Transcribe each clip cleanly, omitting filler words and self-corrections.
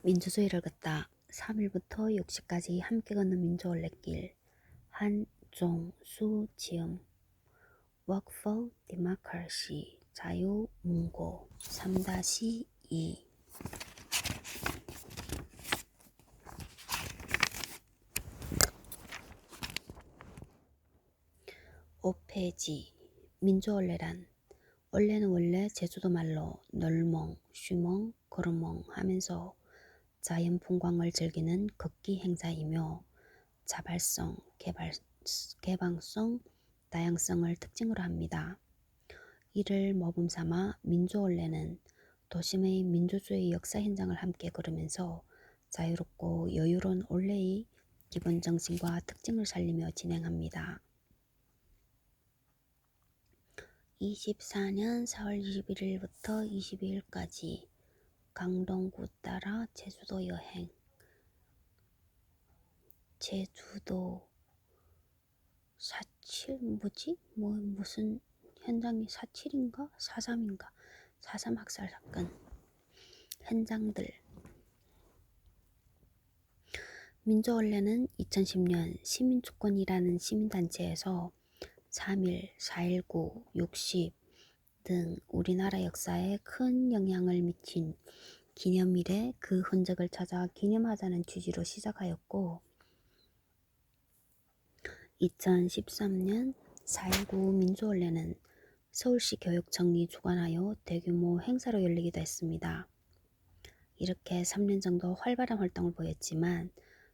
민주주의를 걷다. 3일부터 6시까지 함께 걷는 민주올레길. 한종수 지음. Work for Democracy. 자유문고 3-2. 오페지. 민주올레란 원래는 원래 제주도 말로 널멍, 쉬멍, 걸어멍 하면서 자연 풍광을 즐기는 걷기 행사이며 자발성, 개방성, 다양성을 특징으로 합니다. 이를 모범 삼아 민주올레는 도심의 민주주의 역사 현장을 함께 걸으면서 자유롭고 여유로운 올레의 기본 정신과 특징을 살리며 진행합니다. 24년 4월 21일부터 22일까지 강동구 따라 제주도 여행. 제주도 4.7 뭐지? 무슨 현장이 4.7인가? 4.3인가? 4.3 학살 사건 현장들. 민주올레는 2010년 시민주권이라는 시민단체에서 3.1, 4.19, 60 등 우리나라 역사에 큰 영향을 미친 기념일에 그 흔적을 찾아 기념하자는 취지로 시작하였고 2013년 4.19 민주올레는 서울시 교육청이 주관하여 대규모 행사로 열리기도 했습니다. 이렇게 3년 정도 활발한 활동을 보였지만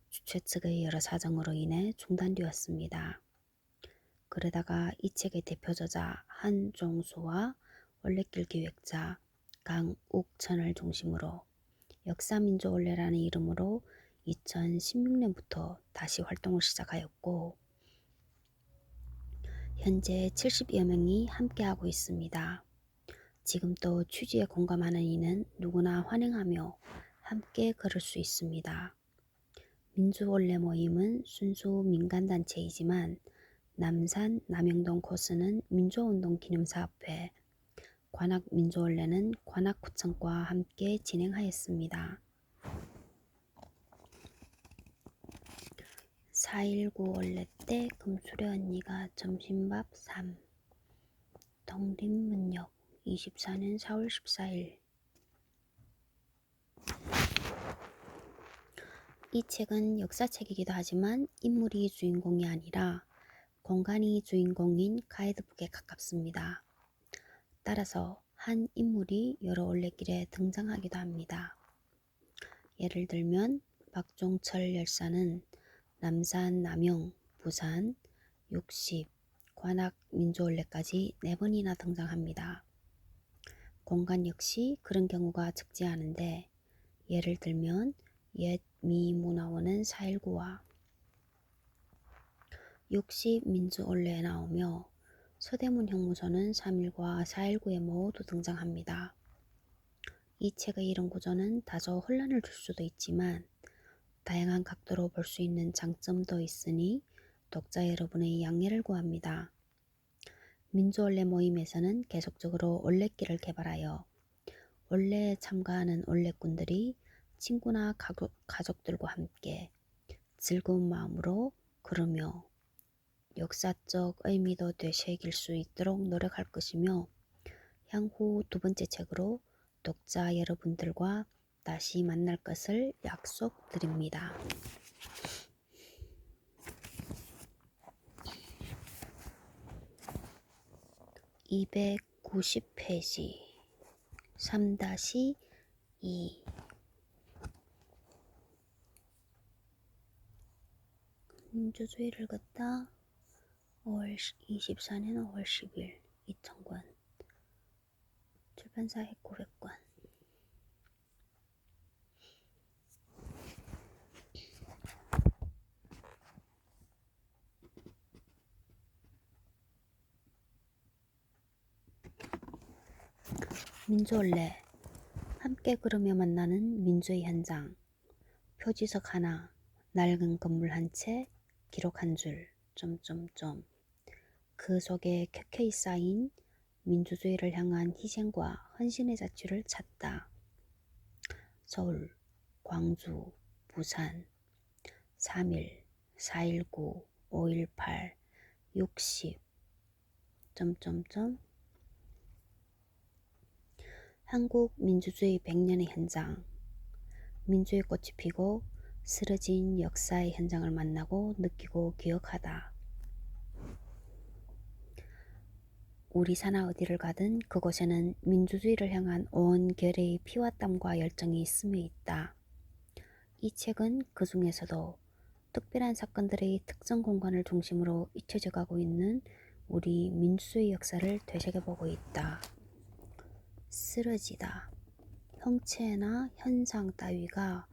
주최 측의 여러 사정으로 인해 중단되었습니다. 그러다가 이 책의 대표저자 한종수와 올레길 기획자 강욱천을 중심으로 역사민주올레라는 이름으로 2016년부터 다시 활동을 시작하였고 현재 70여 명이 함께하고 있습니다. 지금 또 취지에 공감하는 이는 누구나 환영하며 함께 걸을 수 있습니다. 민주올레 모임은 순수 민간단체이지만 남산 남영동 코스는 민주운동 기념사업회, 관악민주올레는 관악구청과 함께 진행하였습니다. 4.19 올레 때 금수저 언니가 점심밥 3. 독립문역 24년 4월 14일. 이 책은 역사책이기도 하지만 인물이 주인공이 아니라 공간이 주인공인 가이드북에 가깝습니다. 따라서 한 인물이 여러 올레길에 등장하기도 합니다. 예를 들면 박종철 열사는 남산, 남영, 부산, 60, 관악 민주올레까지 4번이나 등장합니다. 공간 역시 그런 경우가 적지 않은데 예를 들면 옛 미문화원은 4.19와 60 민주올레에 나오며 서대문 형무소는 3.1과 4.19에 모두 등장합니다. 이 책의 이런 구조는 다소 혼란을 줄 수도 있지만 다양한 각도로 볼 수 있는 장점도 있으니 독자 여러분의 양해를 구합니다. 민주올레 모임에서는 계속적으로 올레길을 개발하여 올레에 참가하는 올레꾼들이 친구나 가족들과 함께 즐거운 마음으로 걸으며 역사적 의미도 되새길 수 있도록 노력할 것이며 향후 2번째 책으로 독자 여러분들과 다시 만날 것을 약속드립니다. 290페이지 3-2 민주주의를 걷다 24년 5월 10일 2000권 출판사에 900권. 민주올레 함께 걸으며 만나는 민주의 현장. 표지석 하나, 낡은 건물 한 채, 기록 한 줄, 그 속에 켜켜이 쌓인 민주주의를 향한 희생과 헌신의 자취를 찾다. 서울 광주, 부산, 3.1, 4.19, 5.18, 60, 한국 민주주의 100년의 현장, 민주의 꽃이 피고 쓰러진 역사의 현장을 만나고 느끼고 기억하다. 우리 사나 어디를 가든 그곳에는 민주주의를 향한 온 결의의 피와 땀과 열정이 스며 있다. 이 책은 그 중에서도 특별한 사건들의 특정 공간을 중심으로 잊혀져 가고 있는 우리 민주주의 역사를 되새겨보고 있다. 쓰러지다. 형체나 현상 따위가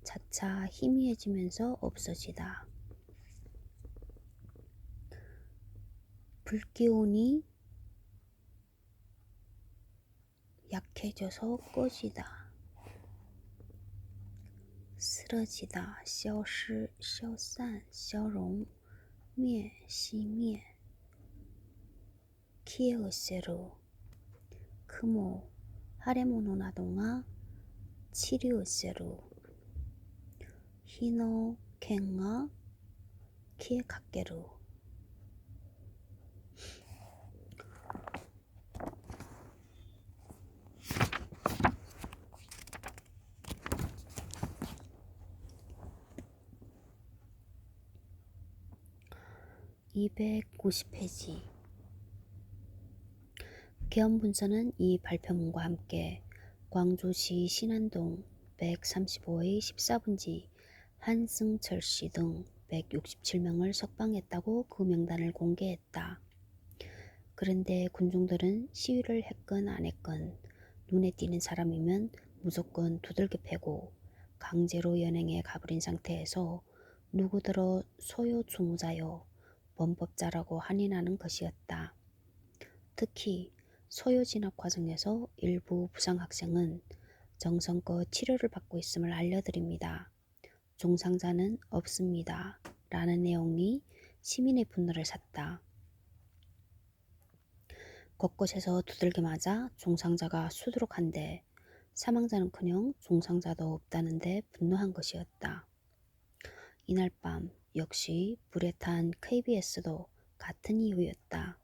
차차 희미해지면서 없어지다. 불기운이 약해져서 꺼지다. 쓰러지다. 消失,消散,消融,灭,熄灭. 키에으세루. 크모. 하레모노나동아 치리으세루. 히노 켄가 키에카케루. (290페이지) 계엄문서는 이 발표문과 함께 광주시 신안동 135의 14분지 한승철씨 등 167명을 석방했다고 그 명단을 공개했다. 그런데 군중들은 시위를 했건 안 했건 눈에 띄는 사람이면 무조건 두들겨 패고 강제로 연행해 가버린 상태에서 누구더러 소요주무자요, 범법자라고 한인하는 것이었다. 특히 소요 진학 과정에서 일부 부상학생은 정성껏 치료를 받고 있음을 알려드립니다. 중상자는 없습니다. 라는 내용이 시민의 분노를 샀다. 곳곳에서 두들겨 맞아 중상자가 수두룩한데 사망자는커녕 중상자도 없다는데 분노한 것이었다. 이날 밤 역시 불에 탄 KBS도 같은 이유였다.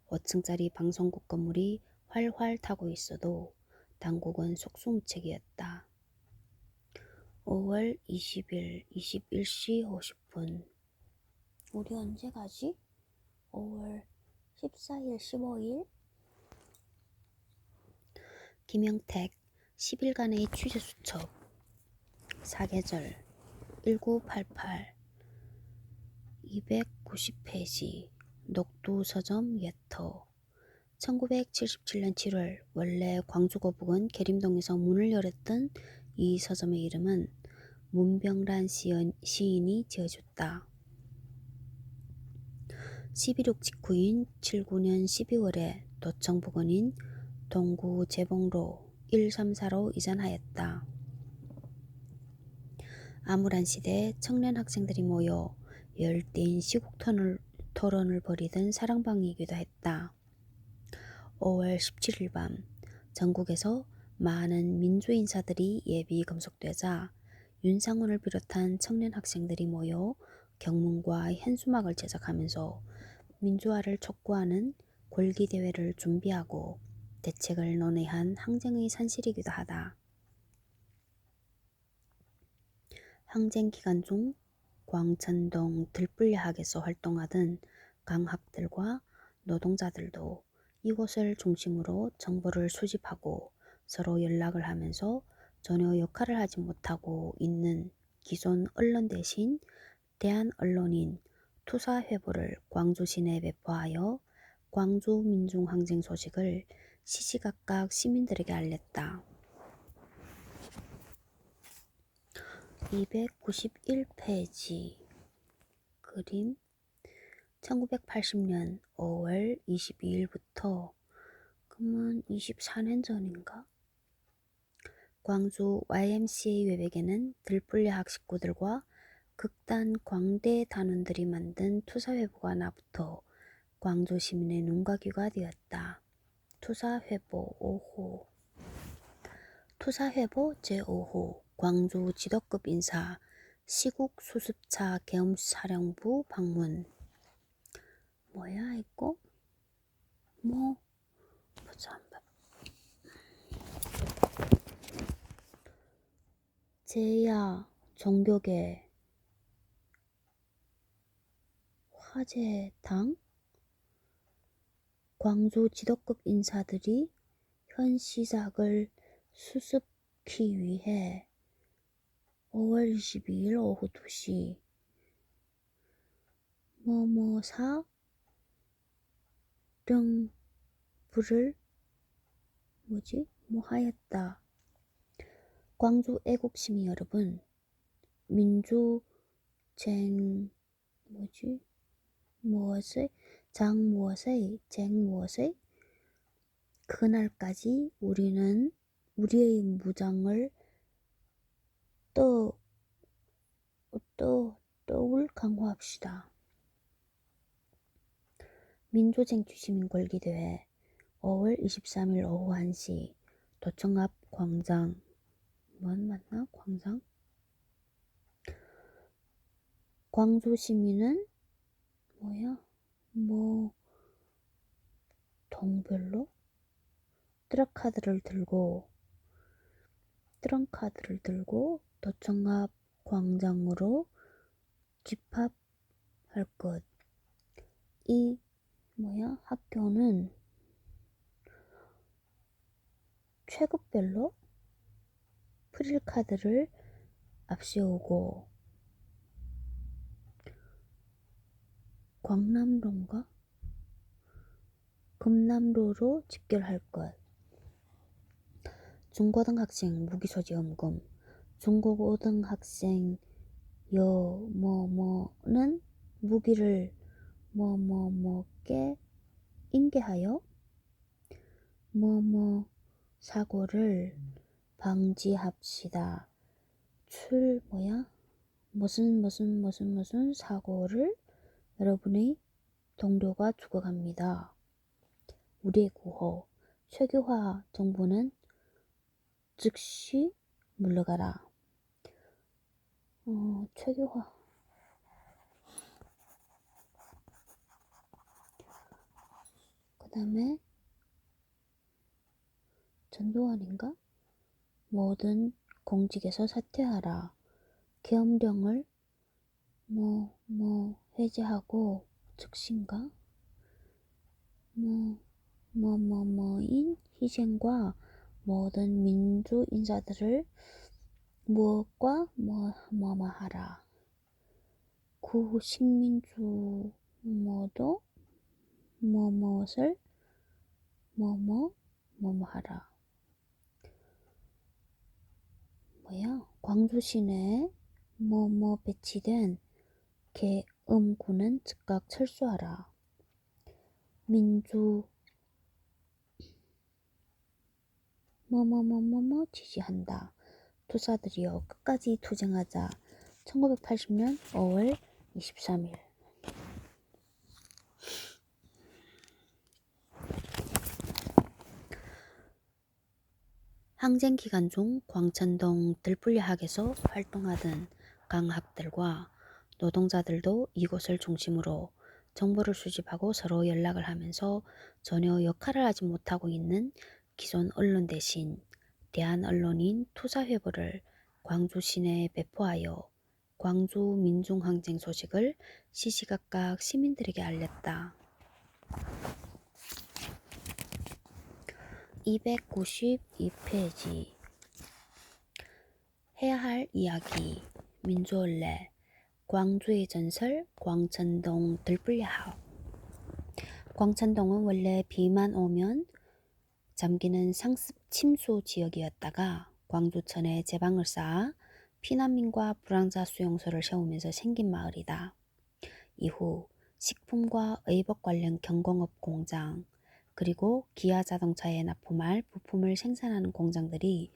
5층짜리 방송국 건물이 활활 타고 있어도 당국은 속수무책이었다. 5월 20일 21시 50분. 우리 언제 가지? 5월 14일 15일? 김영택 10일간의 취재수첩. 사계절 1988 290페이지 녹두서점 예터. 1977년 7월 원래 광주거북은 계림동에서 문을 열었던 이 서점의 이름은 문병란 시인이 지어줬다. 11.6 직후인 79년 12월에 도청부근인 동구 재봉로 134로 이전하였다. 암울한 시대에 청년 학생들이 모여 열띤 시국 토론을 벌이던 사랑방이기도 했다. 5월 17일 밤 전국에서 많은 민주인사들이 예비 검속되자 윤상훈을 비롯한 청년 학생들이 모여 경문과 현수막을 제작하면서 민주화를 촉구하는 골기대회를 준비하고 대책을 논의한 항쟁의 산실이기도 하다. 항쟁 기간 중 광천동 들불야학에서 활동하던 강학들과 노동자들도 이곳을 중심으로 정보를 수집하고 서로 연락을 하면서 전혀 역할을 하지 못하고 있는 기존 언론 대신 대한언론인 투사회보를 광주 시내에 배포하여 광주 민중항쟁 소식을 시시각각 시민들에게 알렸다. 291페이지 그림. 1980년 5월 22일부터 그러면 24년 전인가? 광주 YMCA 외벽에는 들불야학 식구들과 극단 광대 단원들이 만든 투사회보가 나부터 광주 시민의 눈과 귀가 되었다. 투사회보 5호. 투사회보 제5호. 광주 지도급 인사 시국 수습차 계엄사령부 방문. 뭐야 이거? 뭐 보자 한번. 제야 종교계 화제당 광주 지도급 인사들이 현 시작을 수습기 위해 5월 22일 오후 2시 뭐뭐사 등불을 하였다. 광주 애국시민 여러분, 민주쟁 무엇의 그날까지 우리는 우리의 무장을 더욱 강화합시다. 민주쟁 주시민권기대회 5월 23일 오후 1시 도청 앞 광장 광주 시민은 동별로 트렁카드를 들고 도청 앞 광장으로 집합할 것. 이 학교는 체급별로 프릴카드를 앞세우고 광남로인가? 금남로로 집결할 것. 중고등학생 무기소지 엄금. 중고등학생 는 무기를 께 인계하여 사고를 방지합시다. 무슨 사고를 여러분의 동료가 죽어갑니다. 우리의 구호. 최규화 정부는 즉시 물러가라. 최규화. 그 다음에 전두환인가? 모든 공직에서 사퇴하라. 계엄령을 해제하고 즉시인가? 인 희생과 모든 민주 인사들을 무엇과 하라. 식민주 모두 무엇을 하라. 광주 시내에 배치된 계엄군은 즉각 철수하라. 민주 지지한다. 투사들이여 끝까지 투쟁하자. 1980년 5월 23일. 항쟁 기간 중 광천동 들불리학에서 활동하던 강학들과 노동자들도 이곳을 중심으로 정보를 수집하고 서로 연락을 하면서 전혀 역할을 하지 못하고 있는 기존 언론 대신 대한언론인 투사회보를 광주 시내에 배포하여 광주 민중항쟁 소식을 시시각각 시민들에게 알렸다. 292페이지. 해야 할 이야기. 민주원래. 광주의 전설 광천동 들불리학. 광천동은 원래 비만 오면 잠기는 상습 침수 지역이었다가 광주천에 제방을 쌓아 피난민과 불황자 수용소를 세우면서 생긴 마을이다. 이후 식품과 의복 관련 경공업 공장, 그리고 기아 자동차에 납품할 부품을 생산하는 공장들이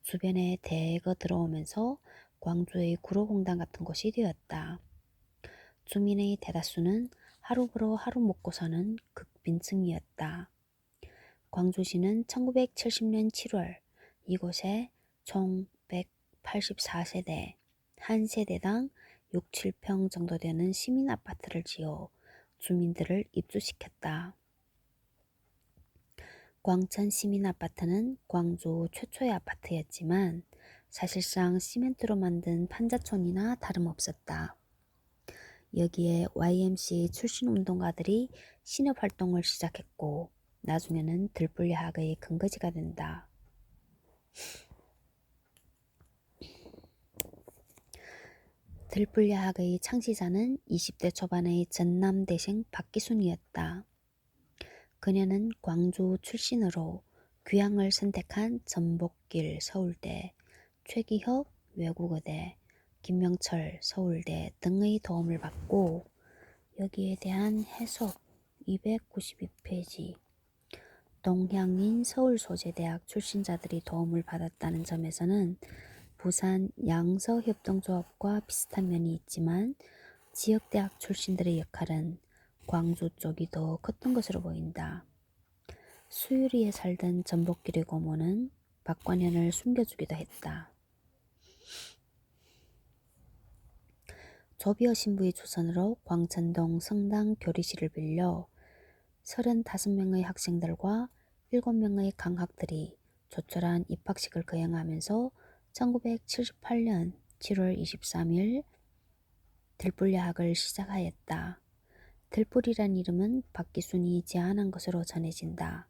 주변에 대거 들어오면서 광주의 구로공단 같은 곳이 되었다. 주민의 대다수는 하루 벌어 하루 먹고 사는 극빈층이었다. 광주시는 1970년 7월 이곳에 총 1984세대, 한 세대당 6, 7평 정도 되는 시민 아파트를 지어 주민들을 입주시켰다. 광천 시민 아파트는 광주 최초의 아파트였지만 사실상 시멘트로 만든 판자촌이나 다름없었다. 여기에 YMC 출신 운동가들이 신협 활동을 시작했고 나중에는 들불야학의 근거지가 된다. 들불야학의 창시자는 20대 초반의 전남대생 박기순이었다. 그녀는 광주 출신으로 귀향을 선택한 전복길 서울대, 최기혁 외국어대, 김명철 서울대 등의 도움을 받고 여기에 대한 해석 292페이지 동향인 서울소재대학 출신자들이 도움을 받았다는 점에서는 부산 양서협동조합과 비슷한 면이 있지만 지역대학 출신들의 역할은 광주 쪽이 더 컸던 것으로 보인다. 수유리에 살던 전복길의 고모는 박관현을 숨겨주기도 했다. 조비어 신부의 조선으로 광천동 성당 교리실을 빌려 35명의 학생들과 7명의 강학들이 조촐한 입학식을 거행하면서 1978년 7월 23일 들불야학을 시작하였다. 들불이란 이름은 박기순이 제안한 것으로 전해진다.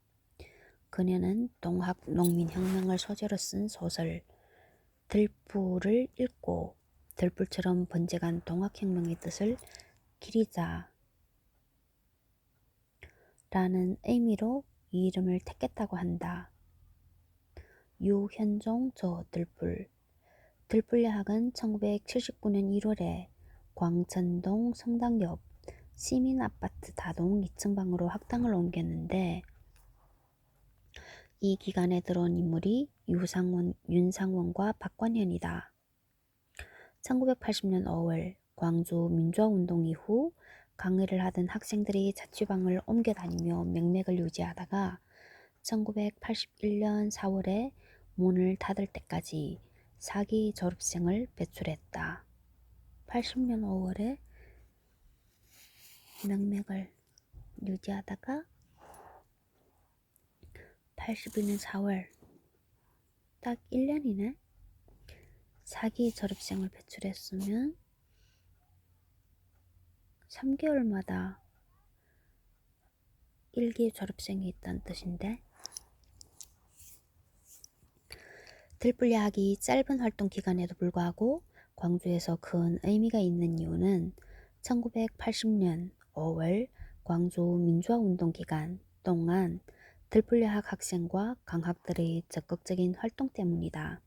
그녀는 동학 농민혁명을 소재로 쓴 소설 들불을 읽고 들불처럼 번져간 동학혁명의 뜻을 기리자 라는 의미로 이 이름을 택했다고 한다. 유현종 저 들불 들불야학은 1979년 1월에 광천동 성당 옆 시민아파트 다동 2층방으로 학당을 옮겼는데 이 기간에 들어온 인물이 윤상원과 박관현이다. 1980년 5월 광주 민주화운동 이후 강의를 하던 학생들이 자취방을 옮겨 다니며 명맥을 유지하다가 1981년 4월에 문을 닫을 때까지 4기 졸업생을 배출했다. 80년 5월에 명맥을 유지하다가 81년 4월 딱 1년이네. 4기 졸업생을 배출했으면 3개월마다 1기 졸업생이 있다는 뜻인데 들불야학이 짧은 활동 기간에도 불구하고 광주에서 큰 의미가 있는 이유는 1980년 5월 광주 민주화운동 기간 동안 들불야학 학생과 강학들의 적극적인 활동 때문이다.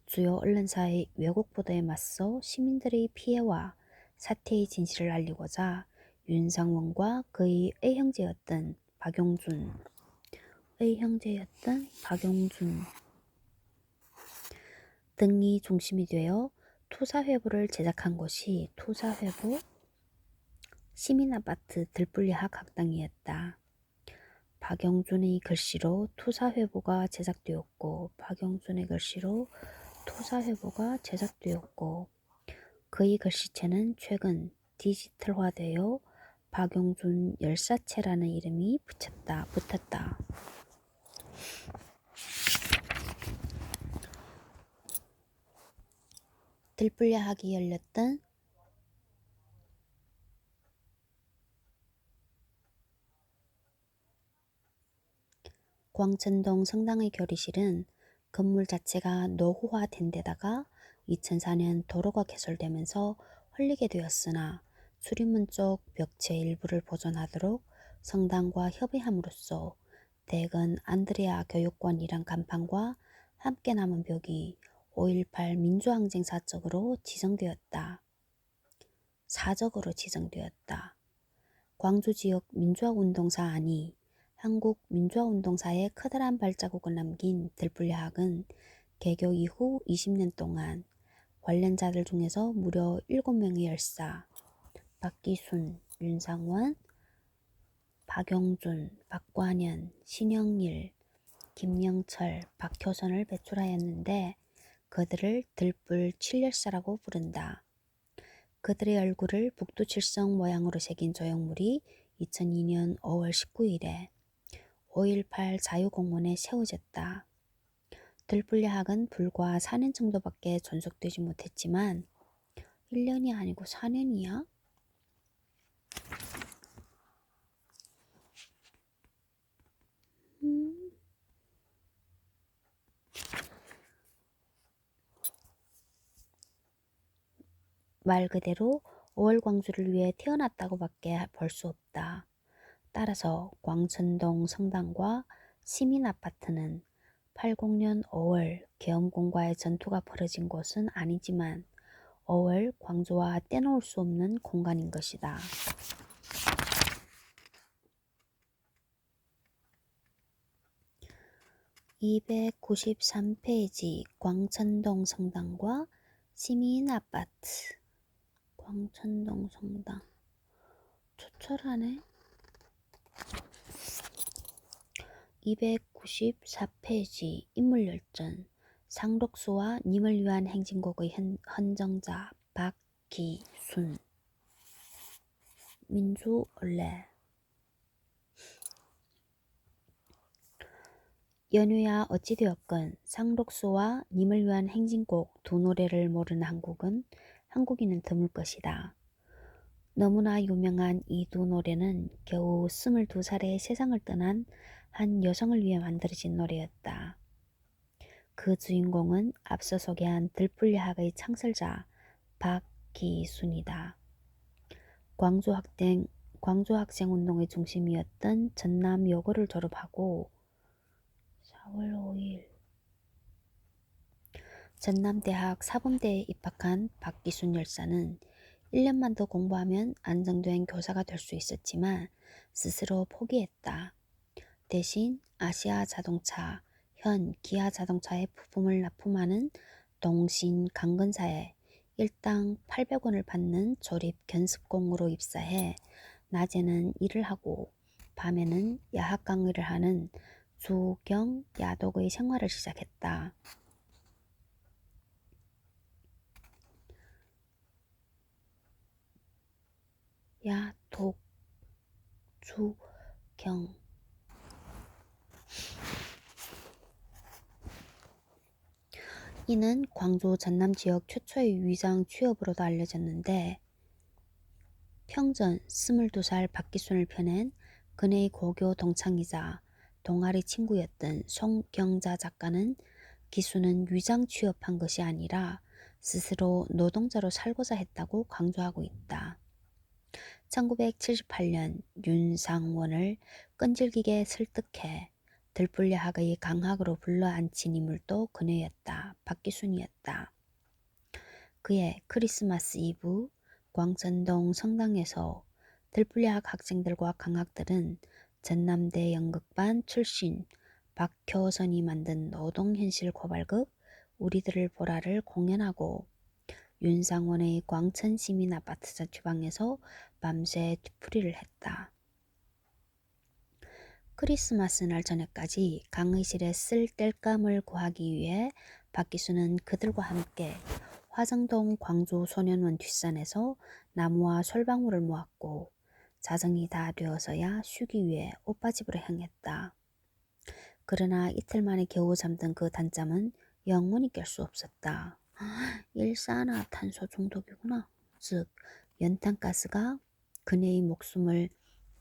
주요 언론사의 왜곡 보도에 맞서 시민들의 피해와 사태의 진실을 알리고자 윤상원과 그의 의형제였던 박용준 등이 중심이 되어 토사회보를 제작한 것이 토사회보 시민아파트 들불야학 학당이었다. 박용준의 글씨로 토사회보가 제작되었고 그의 글씨체는 최근 디지털화되어 박용준 열사체라는 이름이 붙었다. 들불야학이 열렸던 광천동 성당의 교리실은 건물 자체가 노후화된 데다가 2004년 도로가 개설되면서 헐리게 되었으나 출입문 쪽 벽체 일부를 보존하도록 성당과 협의함으로써 대건 안드레아 교육관이란 간판과 함께 남은 벽이 5.18 민주항쟁 사적으로 지정되었다. 광주 지역 민주화운동사 안이 한국 민주화운동사에 커다란 발자국을 남긴 들불야학은 개교 이후 20년 동안 관련자들 중에서 무려 7명의 열사 박기순, 윤상원, 박용준, 박관현, 신영일, 김영철, 박효선을 배출하였는데 그들을 들불 칠열사라고 부른다. 그들의 얼굴을 북두칠성 모양으로 새긴 조형물이 2002년 5월 19일에 5.18 자유공원에 세워졌다. 들불야학은 불과 4년 정도밖에 존속되지 못했지만 1년이 아니고 4년이야? 말 그대로 5월 광주를 위해 태어났다고밖에 볼 수 없다. 따라서 광천동 성당과 시민아파트는 80년 5월 계엄군과의 전투가 벌어진 곳은 아니지만 5월 광주와 떼놓을 수 없는 공간인 것이다. 293페이지 광천동 성당과 시민아파트. 광천동 성당 초철하네. 294페이지 인물열전. 상록수와 님을 위한 행진곡의 헌정자 박기순. 민주올레. 연휴야 어찌되었건 상록수와 님을 위한 행진곡 두 노래를 모르는 한국인은 드물 것이다. 너무나 유명한 이 두 노래는 겨우 22살에 세상을 떠난 한 여성을 위해 만들어진 노래였다. 그 주인공은 앞서 소개한 들풀야학의 창설자 박기순이다. 광주학생운동의 중심이었던 전남여고를 졸업하고 4월 5일 전남대학 사범대에 입학한 박기순 열사는 1년만 더 공부하면 안정된 교사가 될 수 있었지만 스스로 포기했다. 대신 아시아자동차, 현 기아자동차의 부품을 납품하는 동신 강건사에 일당 800원을 받는 조립 견습공으로 입사해 낮에는 일을 하고 밤에는 야학 강의를 하는 주경 야독의 생활을 시작했다. 야독 주경 이는 광주 전남 지역 최초의 위장 취업으로도 알려졌는데 평전 22살 박기순을 펴낸 그네의 고교 동창이자 동아리 친구였던 송경자 작가는 기순은 위장 취업한 것이 아니라 스스로 노동자로 살고자 했다고 강조하고 있다. 1978년 윤상원을 끈질기게 설득해 들불야학의 강학으로 불러앉힌 인물도 그녀였다. 박기순이었다. 그의 크리스마스 이브 광천동 성당에서 들불야학 학생들과 강학들은 전남대 연극반 출신 박효선이 만든 노동현실 고발극 우리들을 보라를 공연하고 윤상원의 광천시민아파트 자취방에서 밤새 뒤풀이를 했다. 크리스마스 날 저녁까지 강의실에 쓸 땔감을 구하기 위해 박기수는 그들과 함께 화정동 광주소년원 뒷산에서 나무와 솔방울을 모았고 자정이 다 되어서야 쉬기 위해 오빠 집으로 향했다. 그러나 이틀 만에 겨우 잠든 그 단잠은 영원히 깰 수 없었다. 일산화탄소 중독이구나. 즉 연탄가스가 그녀의 목숨을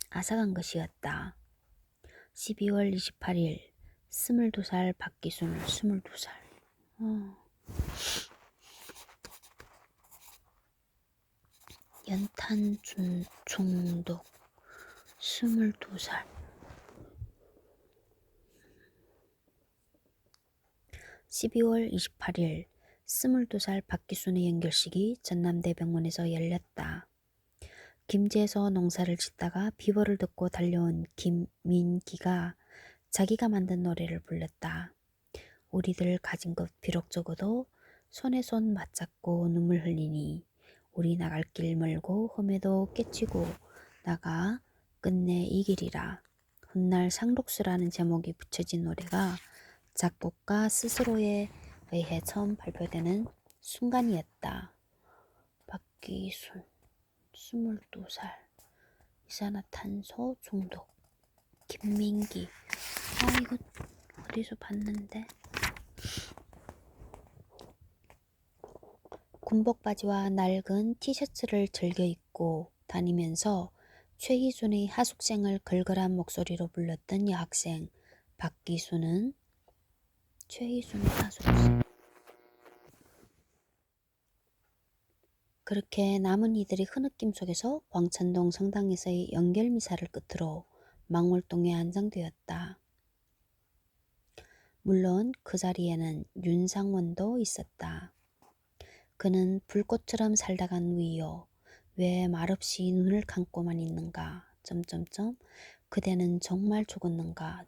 앗아간 것이었다. 12월 28일 22살 박기순을 22살 연탄 중독 22살 12월 28일 22살 박기순의 연결식이 전남대병원에서 열렸다. 김제에서 농사를 짓다가 비버를 듣고 달려온 김민기가 자기가 만든 노래를 불렀다. 우리들 가진 것 비록 적어도 손에 손 맞잡고 눈물 흘리니 우리 나갈 길 멀고 험해도 깨치고 나가 끝내 이길이라. 훗날 상록수라는 제목이 붙여진 노래가 작곡가 스스로의 의해 처음 발표되는 순간이었다. 박기순 22살 이산화탄소 중독. 김민기 이거 어디서 봤는데. 군복 바지와 낡은 티셔츠를 즐겨 입고 다니면서 최희순의 하숙생을 걸걸한 목소리로 불렀던 여학생 박기순은 최희순의 하숙생. 그렇게 남은 이들이 흐느낌 속에서 광천동 성당에서의 연결 미사를 끝으로 망월동에 안장되었다. 물론 그 자리에는 윤상원도 있었다. 그는 불꽃처럼 살다간 누이요. 왜 말없이 눈을 감고만 있는가? 그대는 정말 죽었는가?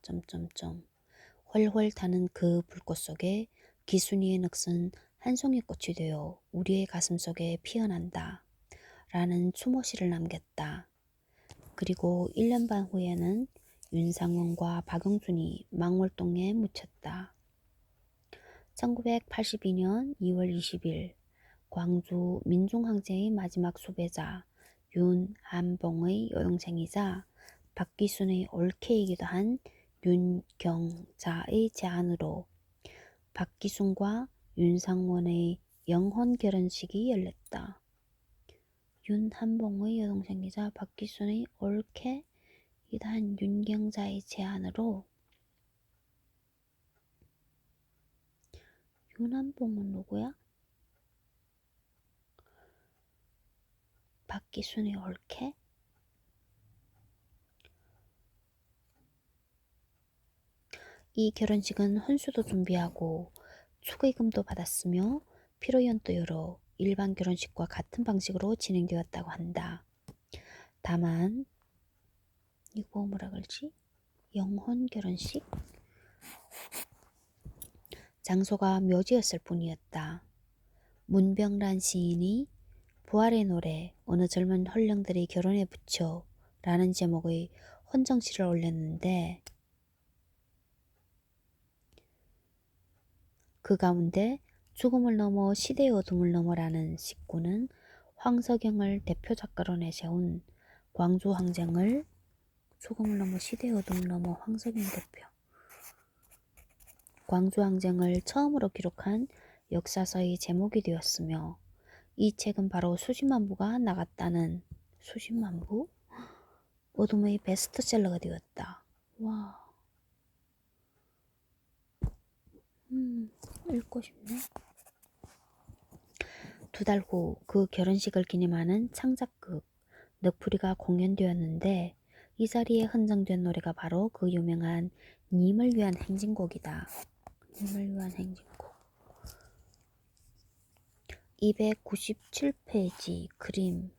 훨훨 타는 그 불꽃 속에 기순이의 넋은 한 송이 꽃이 되어 우리의 가슴 속에 피어난다. 라는 추모시를 남겼다. 그리고 1년 반 후에는 윤상원과 박영준이 망월동에 묻혔다. 1982년 2월 20일 광주 민중항쟁의 마지막 수배자 윤한봉의 여동생이자 박기순의 올케이기도 한 윤경자의 제안으로 박기순과 윤상원의 영혼 결혼식이 열렸다. 윤한봉의 여동생이자 박기순의 올케이기도 한 윤경자의 제안으로. 윤한봉은 누구야? 박기순의 올케? 이 결혼식은 혼수도 준비하고 축의금도 받았으며 피로연도 열어 일반 결혼식과 같은 방식으로 진행되었다고 한다. 다만 이거 뭐라 그러지? 영혼 결혼식? 장소가 묘지였을 뿐이었다. 문병란 시인이 부활의 노래 어느 젊은 헐령들이 결혼에 붙여 라는 제목의 헌정시를 올렸는데 그 가운데 죽음을 넘어 시대의 어둠을 넘어라는 식구는 황석영을 대표 작가로 내세운 광주 항쟁을 죽음을 넘어 시대의 어둠을 넘어 황석영 대표 광주 항쟁을 처음으로 기록한 역사서의 제목이 되었으며 이 책은 바로 수십만 부가 나갔다는 수십만 부? 어둠의 베스트셀러가 되었다. 와. 읽고 싶네. 2달 후 그 결혼식을 기념하는 창작극 넋풀이가 공연되었는데 이 자리에 헌정된 노래가 바로 그 유명한 님을 위한 행진곡이다. 님을 위한 행진곡. 297페이지 그림.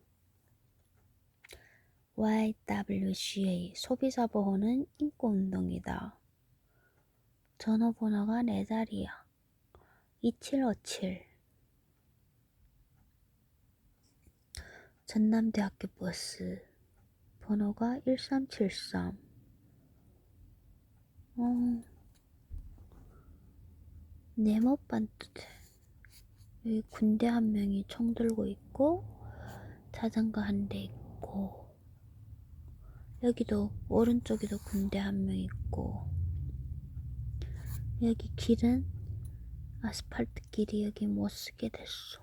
YWCA 소비자 보호는 인권운동이다. 전화번호가 4자리야. 2757. 전남대학교 버스 번호가 1373. 네모 반듯해. 여기 군대 한 명이 총 들고 있고 자전거 한 대 있고 여기도 오른쪽에도 군대 한 명 있고 여기 길은 아스팔트 길이 여기 못 쓰게 됐어.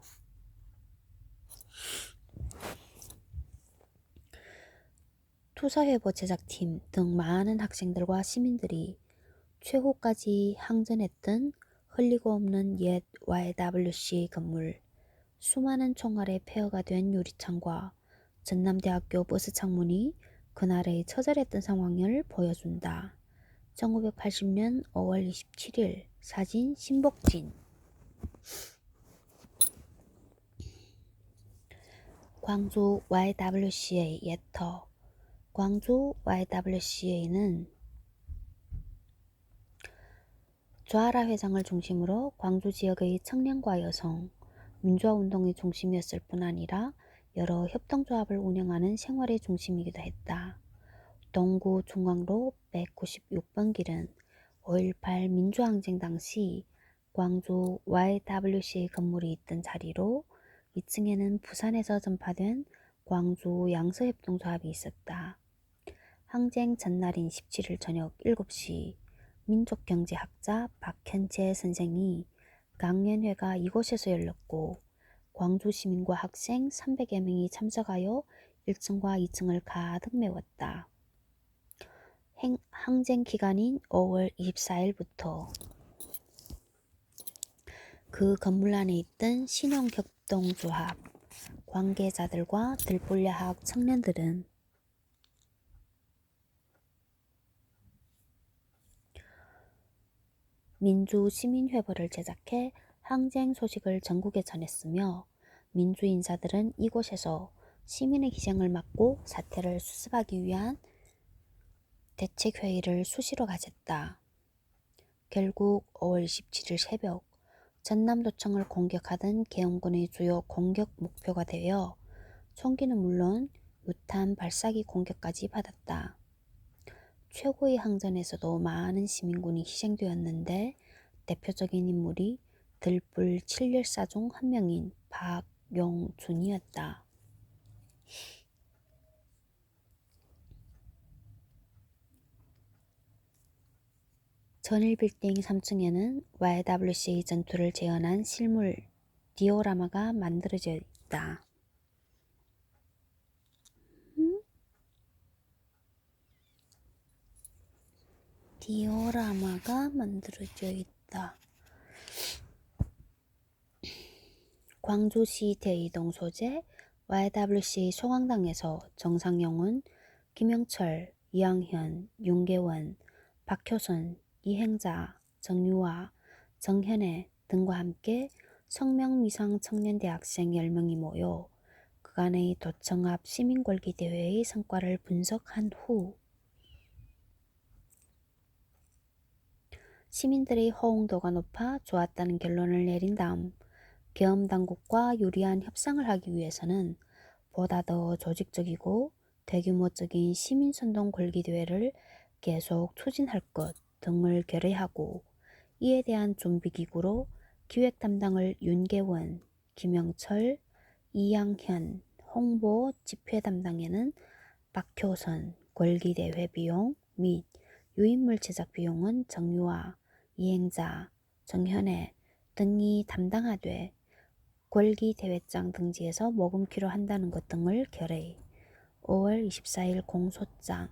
투사회보 제작팀 등 많은 학생들과 시민들이 최후까지 항전했던 흘리고 없는 옛 YWCA 건물, 수많은 총알의 폐허가 된 유리창과 전남대학교 버스 창문이 그날의 처절했던 상황을 보여준다. 1980년 5월 27일 사진 신복진. 광주 YWCA 예터. 광주 YWCA는 좌하라 회장을 중심으로 광주 지역의 청년과 여성, 민주화운동의 중심이었을 뿐 아니라 여러 협동조합을 운영하는 생활의 중심이기도 했다. 동구 중앙로 196번 길은 5.18 민주항쟁 당시 광주 YWCA 건물이 있던 자리로 2층에는 부산에서 전파된 광주 양서협동조합이 있었다. 항쟁 전날인 17일 저녁 7시 민족경제학자 박현재 선생이 강연회가 이곳에서 열렸고 광주 시민과 학생 300여 명이 참석하여 1층과 2층을 가득 메웠다. 항쟁 기간인 5월 24일부터 그 건물 안에 있던 신용협동조합 관계자들과 들불야학 청년들은 민주시민회보를 제작해 항쟁 소식을 전국에 전했으며 민주인사들은 이곳에서 시민의 희생을 막고 사태를 수습하기 위한 대책회의를 수시로 가졌다. 결국 5월 27일 새벽 전남도청을 공격하던 계엄군의 주요 공격 목표가 되어 총기는 물론 유탄 발사기 공격까지 받았다. 최고의 항전에서도 많은 시민군이 희생되었는데 대표적인 인물이 들불 7열사 중 한 명인 박용준이었다. 전일빌딩 3층에는 YWCA 전투를 재현한 실물 디오라마가 만들어져 있다. 디오라마가 만들어져 있다. 광주시 대이동 소재 YWCA 소강당에서 정상용은, 김영철, 이양현, 윤계원, 박효선, 이행자, 정유화, 정현애 등과 함께 성명미상 청년대학생 10명이 모여 그간의 도청 앞 시민궐기대회의 성과를 분석한 후 시민들의 호응도가 높아 좋았다는 결론을 내린 다음 계엄당국과 유리한 협상을 하기 위해서는 보다 더 조직적이고 대규모적인 시민선동 궐기대회를 계속 추진할 것 등을 결의하고 이에 대한 준비기구로 기획 담당을 윤계원, 김영철, 이양현, 홍보 집회 담당에는 박효선, 궐기대회 비용 및 유인물 제작 비용은 정유화, 이행자, 정현애 등이 담당하되 궐기대회장 등지에서 모금키로 한다는 것 등을 결의. 5월 24일 공소장.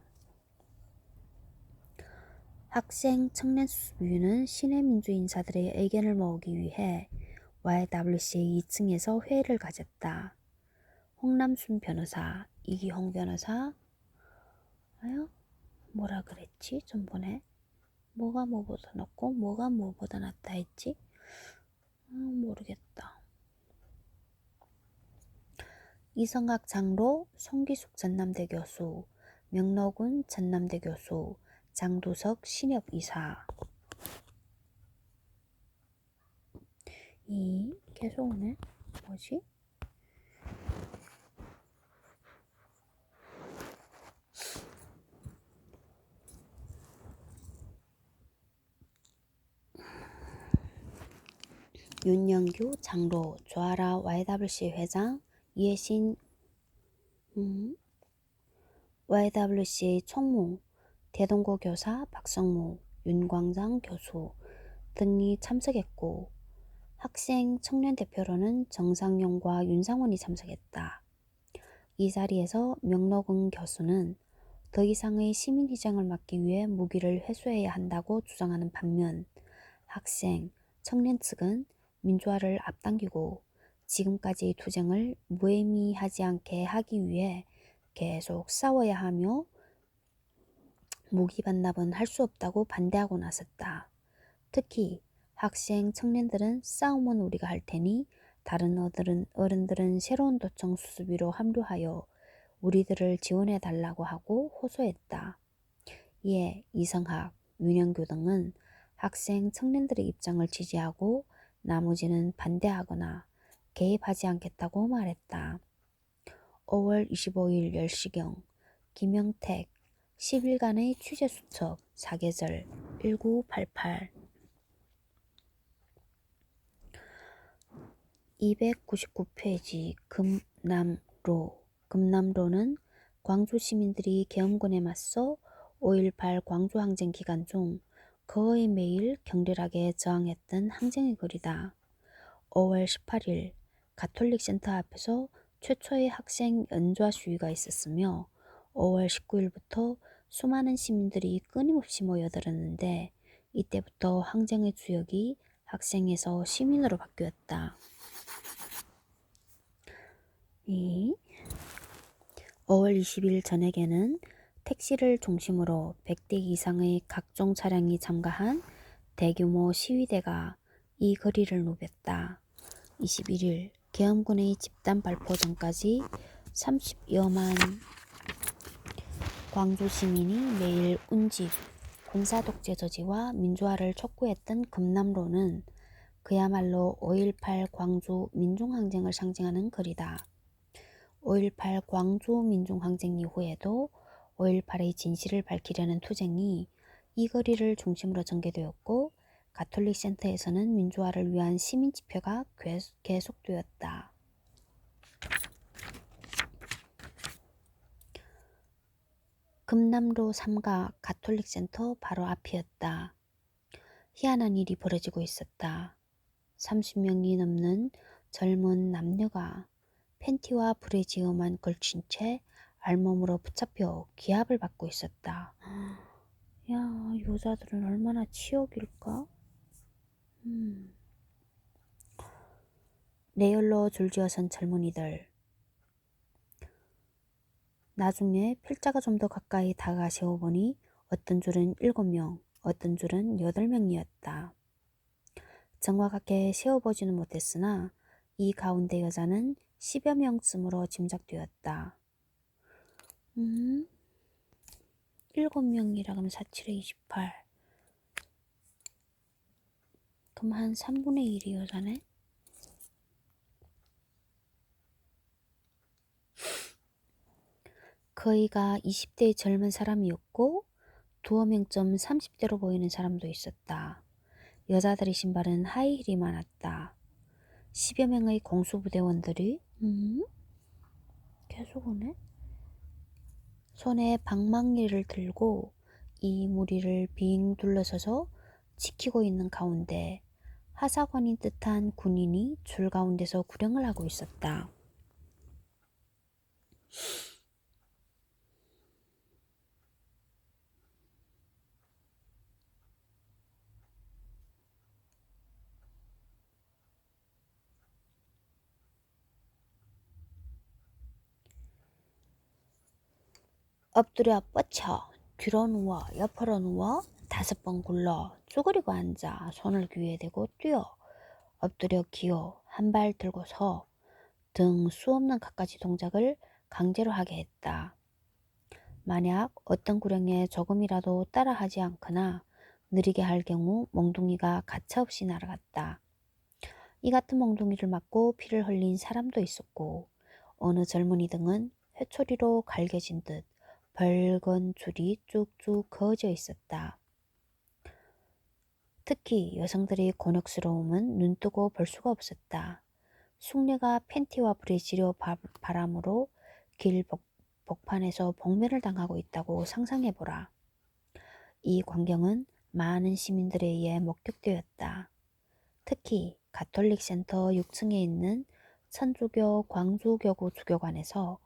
학생 청년 수습위는 시내 민주인사들의 의견을 모으기 위해 YWCA 2층에서 회의를 가졌다. 홍남순 변호사, 이기홍 변호사, 뭐라 그랬지? 전번에 뭐가 뭐보다 낫고 뭐가 뭐보다 낫다 했지? 모르겠다. 이성학 장로, 송기숙 전남대 교수, 명록운 전남대 교수, 장두석 신협이사. 계속 오네. 뭐지? 윤영규 장로, 조아라 YWC 회장, 이해신 YWCA 총무, 대동고 교사 박성무, 윤광장 교수 등이 참석했고 학생 청년 대표로는 정상용과 윤상원이 참석했다. 이 자리에서 명록은 교수는 더 이상의 시민희생을 막기 위해 무기를 회수해야 한다고 주장하는 반면 학생, 청년 측은 민주화를 앞당기고 지금까지의 투쟁을 무의미하지 않게 하기 위해 계속 싸워야 하며 무기 반납은 할 수 없다고 반대하고 나섰다. 특히 학생, 청년들은 싸움은 우리가 할 테니 다른 어른들은 새로운 도청 수습위로 합류하여 우리들을 지원해 달라고 하고 호소했다. 이에 이성학, 윤영규 등은 학생, 청년들의 입장을 지지하고 나머지는 반대하거나 개입하지 않겠다고 말했다. 5월 25일 10시경 김영택 10일간의 취재수첩 사계절 1988 299페이지 금남로는 광주 시민들이 계엄군에 맞서 5.18 광주항쟁 기간 중 거의 매일 격렬하게 저항했던 항쟁의 거리다. 5월 18일 가톨릭 센터 앞에서 최초의 학생 연좌 시위가 있었으며 5월 19일부터 수많은 시민들이 끊임없이 모여들었는데 이때부터 항쟁의 주역이 학생에서 시민으로 바뀌었다. 5월 20일 저녁에는 택시를 중심으로 100대 이상의 각종 차량이 참가한 대규모 시위대가 이 거리를 누볐다. 21일 계엄군의 집단 발포 전까지 30여만 광주 시민이 매일 운집, 군사독재 저지와 민주화를 촉구했던 금남로는 그야말로 5.18 광주 민중항쟁을 상징하는 거리다. 5.18 광주 민중항쟁 이후에도 5.18의 진실을 밝히려는 투쟁이 이 거리를 중심으로 전개되었고 가톨릭 센터에서는 민주화를 위한 시민 집회가 계속되었다. 금남로 3가 가톨릭 센터 바로 앞이었다. 희한한 일이 벌어지고 있었다. 30명이 넘는 젊은 남녀가 팬티와 브래지어만 걸친 채 알몸으로 붙잡혀 기합을 받고 있었다. 야, 여자들은 얼마나 치욕일까? 레일로 줄지어선 젊은이들. 나중에 필자가 좀 더 가까이 다가가 세어보니 어떤 줄은 7명, 어떤 줄은 8명이었다. 정확하게 세어보지는 못했으나 이 가운데 여자는 10여 명쯤으로 짐작되었다. 7명이라 그러면 4, 7에 28. 그럼 한 3분의 1이 여자네? 거의가 20대의 젊은 사람이었고 두어 명쯤 30대로 보이는 사람도 있었다. 여자들의 신발은 하이힐이 많았다. 10여 명의 공수부대원들이 계속 오네? 손에 방망이를 들고 이 무리를 빙 둘러서서 지키고 있는 가운데 하사관인 듯한 군인이 줄 가운데서 구령을 하고 있었다. 엎드려 뻗쳐 뒤로 누워 옆으로 누워 5번 굴러 쭈그리고 앉아 손을 귀에 대고 뛰어 엎드려 기어 한 발 들고 서 등 수없는 갖가지 동작을 강제로 하게 했다. 만약 어떤 구령에 조금이라도 따라하지 않거나 느리게 할 경우 몽둥이가 가차없이 날아갔다. 이 같은 몽둥이를 맞고 피를 흘린 사람도 있었고 어느 젊은이 등은 회초리로 갈겨진 듯 벌건 줄이 쭉쭉 그어져 있었다. 특히 여성들의 곤욕스러움은 눈뜨고 볼 수가 없었다. 숙녀가 팬티와 브래지어 바람으로 길 복판에서 복면을 당하고 있다고 상상해보라. 이 광경은 많은 시민들에 의해 목격되었다. 특히 가톨릭 센터 6층에 있는 천주교 광주교구 주교관에서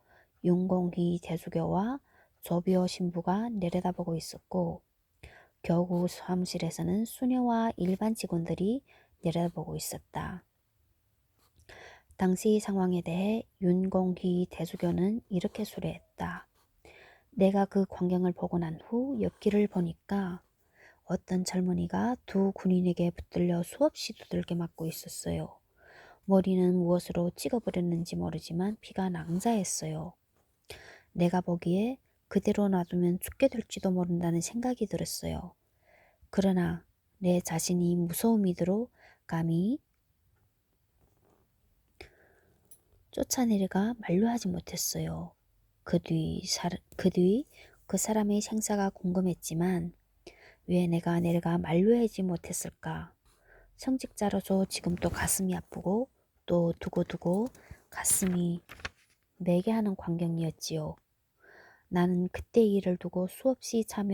윤공희 대주교와 조비오 신부가 내려다보고 있었고 교구 사무실에서는 수녀와 일반 직원들이 내려다보고 있었다. 당시 상황에 대해 윤공희 대주교는 이렇게 수레했다. 내가 그 광경을 보고 난 후 옆길을 보니까 어떤 젊은이가 두 군인에게 붙들려 수없이 두들겨 맞고 있었어요. 머리는 무엇으로 찍어버렸는지 모르지만 피가 낭자했어요. 내가 보기에 그대로 놔두면 죽게 될지도 모른다는 생각이 들었어요. 그러나 내 자신이 무서움이 들어 감히 쫓아내려가 만류하지 못했어요. 그 뒤 그 사람의 생사가 궁금했지만 왜 내가 내려가 만류하지 못했을까? 성직자로서 지금도 가슴이 아프고 기억도 두고두고 가슴이 매게 하는 광경이었지요. 나는 그때 일을 두고 수없이 참여